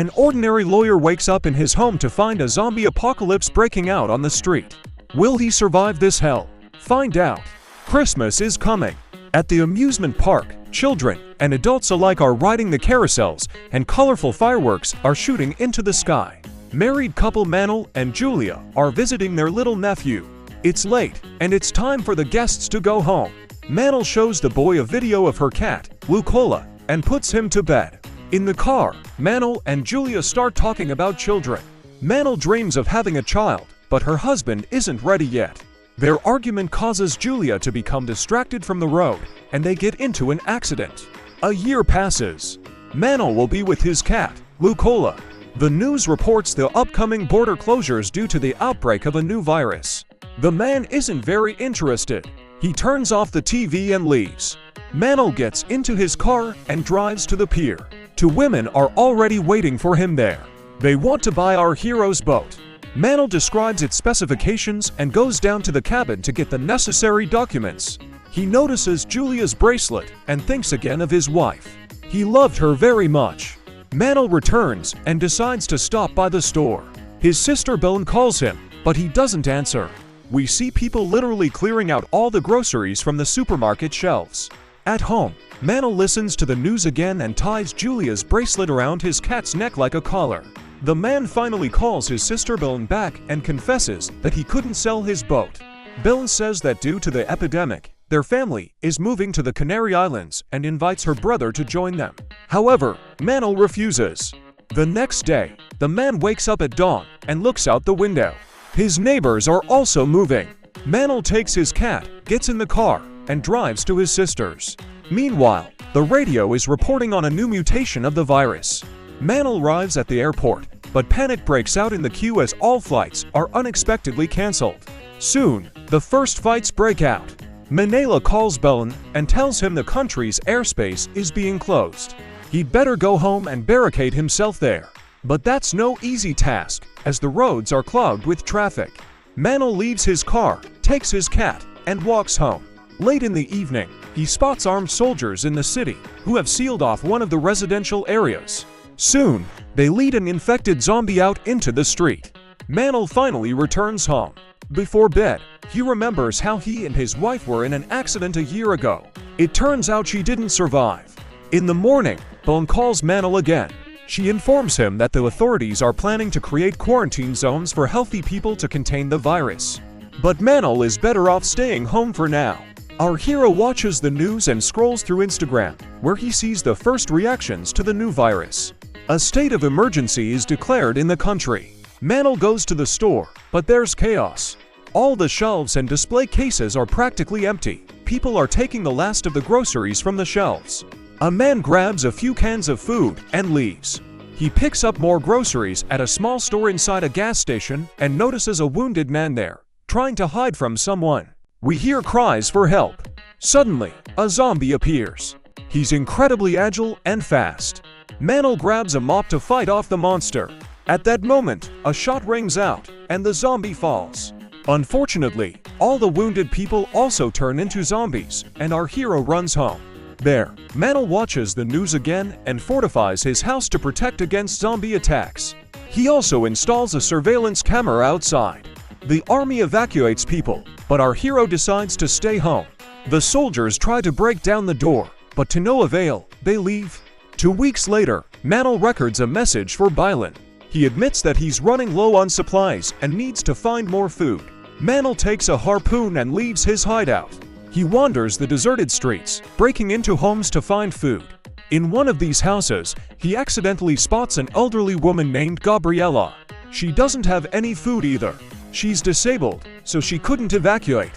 An ordinary lawyer wakes up in his home to find a zombie apocalypse breaking out on the street. Will he survive this hell? Find out. Christmas is coming. At the amusement park, children and adults alike are riding the carousels, and colorful fireworks are shooting into the sky. Married couple Manal and Julia are visiting their little nephew. It's late, and it's time for the guests to go home. Manal shows the boy a video of her cat, Lucola, and puts him to bed. In the car, Manal and Julia start talking about children. Manal dreams of having a child, but her husband isn't ready yet. Their argument causes Julia to become distracted from the road, and they get into an accident. A year passes. Manal will be with his cat, Lucola. The news reports the upcoming border closures due to the outbreak of a new virus. The man isn't very interested. He turns off the TV and leaves. Manal gets into his car and drives to the pier. Two women are already waiting for him there. They want to buy our hero's boat. Manal describes its specifications and goes down to the cabin to get the necessary documents. He notices Julia's bracelet and thinks again of his wife. He loved her very much. Manal returns and decides to stop by the store. His sister Belen calls him, but he doesn't answer. We see people literally clearing out all the groceries from the supermarket shelves. At home, Manal listens to the news again and ties Julia's bracelet around his cat's neck like a collar. The man finally calls his sister Belen back and confesses that he couldn't sell his boat. Belen says that due to the epidemic, their family is moving to the Canary Islands and invites her brother to join them. However, Manal refuses. The next day, the man wakes up at dawn and looks out the window. His neighbors are also moving. Manal takes his cat, gets in the car, and drives to his sister's. Meanwhile, the radio is reporting on a new mutation of the virus. Manal arrives at the airport, but panic breaks out in the queue as all flights are unexpectedly cancelled. Soon, the first fights break out. Manala calls Belen and tells him the country's airspace is being closed. He'd better go home and barricade himself there. But that's no easy task, as the roads are clogged with traffic. Manal leaves his car, takes his cat, and walks home. Late in the evening, he spots armed soldiers in the city who have sealed off one of the residential areas. Soon, they lead an infected zombie out into the street. Manal finally returns home. Before bed, he remembers how he and his wife were in an accident a year ago. It turns out she didn't survive. In the morning, Belen calls Manal again. She informs him that the authorities are planning to create quarantine zones for healthy people to contain the virus. But Manal is better off staying home for now. Our hero watches the news and scrolls through Instagram, where he sees the first reactions to the new virus. A state of emergency is declared in the country. Manal goes to the store, but there's chaos. All the shelves and display cases are practically empty. People are taking the last of the groceries from the shelves. A man grabs a few cans of food and leaves. He picks up more groceries at a small store inside a gas station and notices a wounded man there, trying to hide from someone. We hear cries for help. Suddenly, a zombie appears. He's incredibly agile and fast. Manal grabs a mop to fight off the monster. At that moment, a shot rings out, and the zombie falls. Unfortunately, all the wounded people also turn into zombies, and our hero runs home. There, Manal watches the news again and fortifies his house to protect against zombie attacks. He also installs a surveillance camera outside. The army evacuates people, but our hero decides to stay home. The soldiers try to break down the door, but to no avail, they leave. 2 weeks later, Manal records a message for Belen. He admits that he's running low on supplies and needs to find more food. Manal takes a harpoon and leaves his hideout. He wanders the deserted streets, breaking into homes to find food. In one of these houses, he accidentally spots an elderly woman named Gabriella. She doesn't have any food either. She's disabled, so she couldn't evacuate.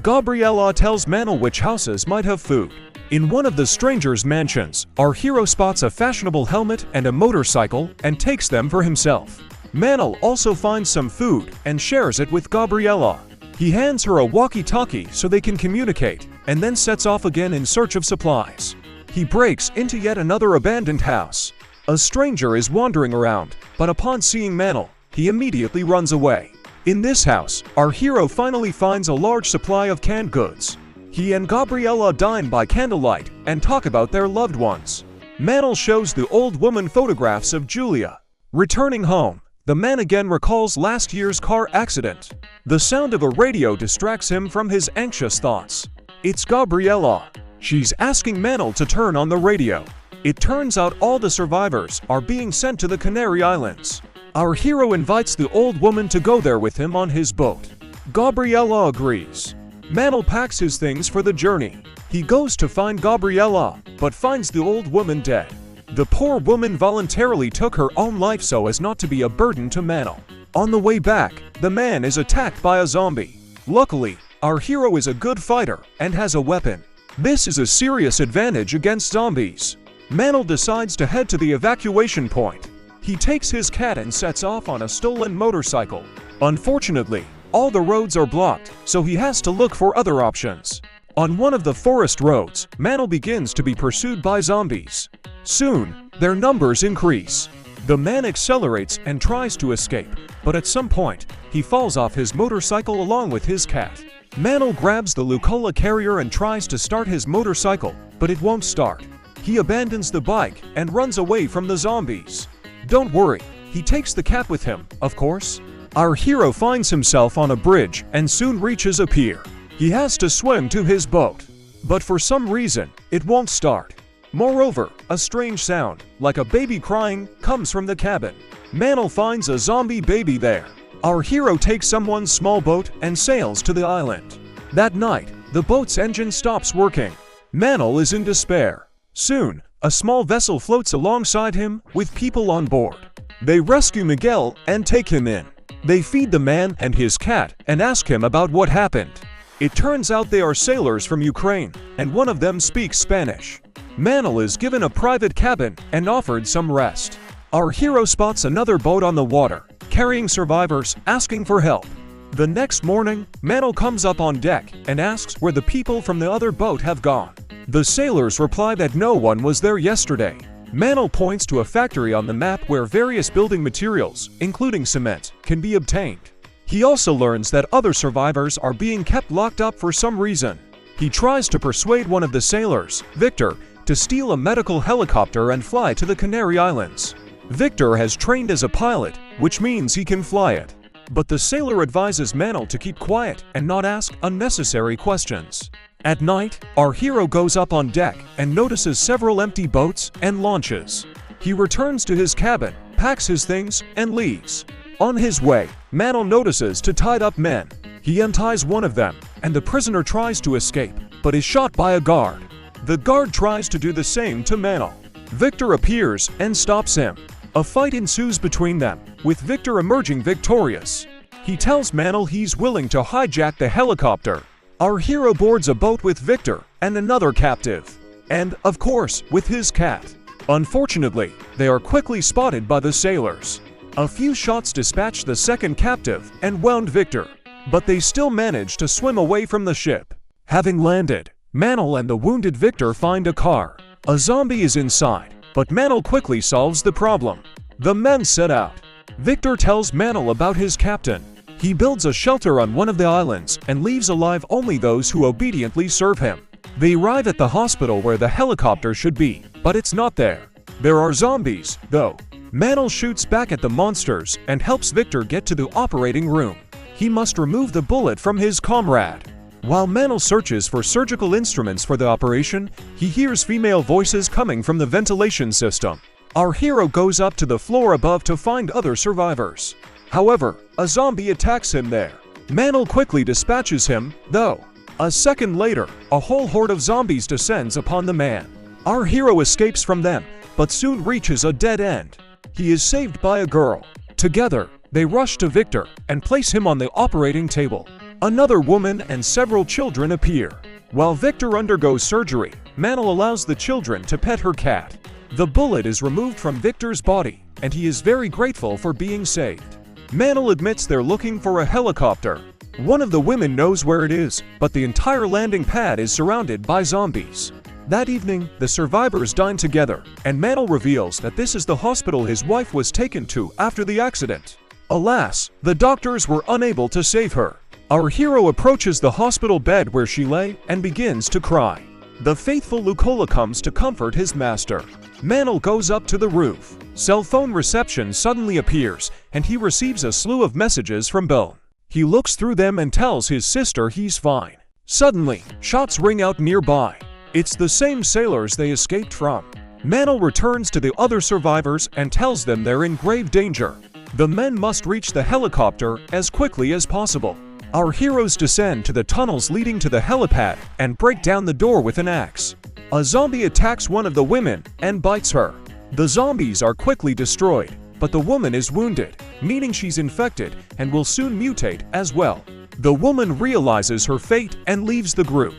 Gabriella tells Manal which houses might have food. In one of the strangers' mansions, our hero spots a fashionable helmet and a motorcycle and takes them for himself. Manal also finds some food and shares it with Gabriella. He hands her a walkie-talkie so they can communicate, and then sets off again in search of supplies. He breaks into yet another abandoned house. A stranger is wandering around, but upon seeing Manal, he immediately runs away. In this house, our hero finally finds a large supply of canned goods. He and Gabriella dine by candlelight and talk about their loved ones. Manal shows the old woman photographs of Julia. Returning home, the man again recalls last year's car accident. The sound of a radio distracts him from his anxious thoughts. It's Gabriella. She's asking Manel to turn on the radio. It turns out all the survivors are being sent to the Canary Islands. Our hero invites the old woman to go there with him on his boat. Gabriella agrees. Manel packs his things for the journey. He goes to find Gabriella, but finds the old woman dead. The poor woman voluntarily took her own life so as not to be a burden to Manel. On the way back, the man is attacked by a zombie. Luckily, our hero is a good fighter and has a weapon. This is a serious advantage against zombies. Manel decides to head to the evacuation point. He takes his cat and sets off on a stolen motorcycle. Unfortunately, all the roads are blocked, so he has to look for other options. On one of the forest roads, Manel begins to be pursued by zombies. Soon, their numbers increase. The man accelerates and tries to escape, but at some point, he falls off his motorcycle along with his cat. Manel grabs the Lucola carrier and tries to start his motorcycle, but it won't start. He abandons the bike and runs away from the zombies. Don't worry, he takes the cat with him, of course. Our hero finds himself on a bridge and soon reaches a pier. He has to swim to his boat, but for some reason, it won't start. Moreover, a strange sound, like a baby crying, comes from the cabin. Manel finds a zombie baby there. Our hero takes someone's small boat and sails to the island. That night, the boat's engine stops working. Manel is in despair. Soon, a small vessel floats alongside him with people on board. They rescue Miguel and take him in. They feed the man and his cat and ask him about what happened. It turns out they are sailors from Ukraine, and one of them speaks Spanish. Manel is given a private cabin and offered some rest. Our hero spots another boat on the water, carrying survivors, asking for help. The next morning, Manel comes up on deck and asks where the people from the other boat have gone. The sailors reply that no one was there yesterday. Manel points to a factory on the map where various building materials, including cement, can be obtained. He also learns that other survivors are being kept locked up for some reason. He tries to persuade one of the sailors, Victor, to steal a medical helicopter and fly to the Canary Islands. Victor has trained as a pilot, which means he can fly it. But the sailor advises Manel to keep quiet and not ask unnecessary questions. At night, our hero goes up on deck and notices several empty boats and launches. He returns to his cabin, packs his things, and leaves. On his way, Manel notices two tied-up men. He unties one of them, and the prisoner tries to escape, but is shot by a guard. The guard tries to do the same to Manel. Victor appears and stops him. A fight ensues between them, with Victor emerging victorious. He tells Manel he's willing to hijack the helicopter. Our hero boards a boat with Victor and another captive, and, of course, with his cat. Unfortunately, they are quickly spotted by the sailors. A few shots dispatch the second captive and wound Victor, but they still manage to swim away from the ship. Having landed, Manel and the wounded Victor find a car. A zombie is inside, but Manel quickly solves the problem. The men set out. Victor tells Manel about his captain. He builds a shelter on one of the islands and leaves alive only those who obediently serve him. They arrive at the hospital where the helicopter should be, but it's not there. There are zombies, though. Manel shoots back at the monsters and helps Victor get to the operating room. He must remove the bullet from his comrade. While Manel searches for surgical instruments for the operation, he hears female voices coming from the ventilation system. Our hero goes up to the floor above to find other survivors. However, a zombie attacks him there. Manel quickly dispatches him, though. A second later, a whole horde of zombies descends upon the man. Our hero escapes from them, but soon reaches a dead end. He is saved by a girl. Together, they rush to Victor and place him on the operating table. Another woman and several children appear. While Victor undergoes surgery, Manel allows the children to pet her cat. The bullet is removed from Victor's body, and he is very grateful for being saved. Manel admits they're looking for a helicopter. One of the women knows where it is, but the entire landing pad is surrounded by zombies. That evening, the survivors dine together, and Manel reveals that this is the hospital his wife was taken to after the accident. Alas, the doctors were unable to save her. Our hero approaches the hospital bed where she lay and begins to cry. The faithful Lucola comes to comfort his master. Manel goes up to the roof. Cell phone reception suddenly appears, and he receives a slew of messages from Bill. He looks through them and tells his sister he's fine. Suddenly, shots ring out nearby. It's the same sailors they escaped from. Mantle returns to the other survivors and tells them they're in grave danger. The men must reach the helicopter as quickly as possible. Our heroes descend to the tunnels leading to the helipad and break down the door with an axe. A zombie attacks one of the women and bites her. The zombies are quickly destroyed, but the woman is wounded, meaning she's infected and will soon mutate as well. The woman realizes her fate and leaves the group.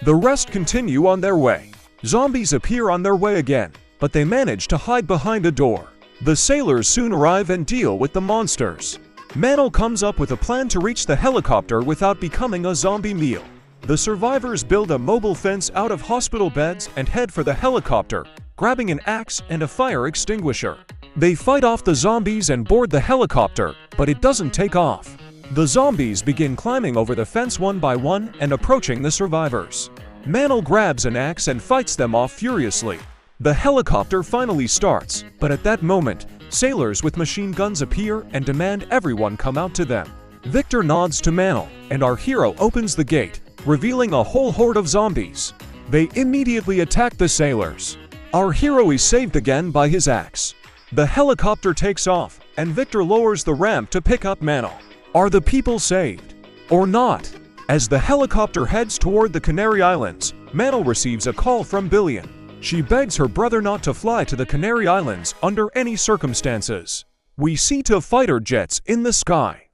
The rest continue on their way. Zombies appear on their way again, but they manage to hide behind a door. The sailors soon arrive and deal with the monsters. Mantle comes up with a plan to reach the helicopter without becoming a zombie meal. The survivors build a mobile fence out of hospital beds and head for the helicopter, grabbing an axe and a fire extinguisher. They fight off the zombies and board the helicopter, but it doesn't take off. The zombies begin climbing over the fence one by one and approaching the survivors. Mantle grabs an axe and fights them off furiously. The helicopter finally starts, but at that moment, sailors with machine guns appear and demand everyone come out to them. Victor nods to Mantle, and our hero opens the gate, revealing a whole horde of zombies. They immediately attack the sailors. Our hero is saved again by his axe. The helicopter takes off, and Victor lowers the ramp to pick up Mantle. Are the people saved? Or not? As the helicopter heads toward the Canary Islands, Mantle receives a call from Billion. She begs her brother not to fly to the Canary Islands under any circumstances. We see two fighter jets in the sky.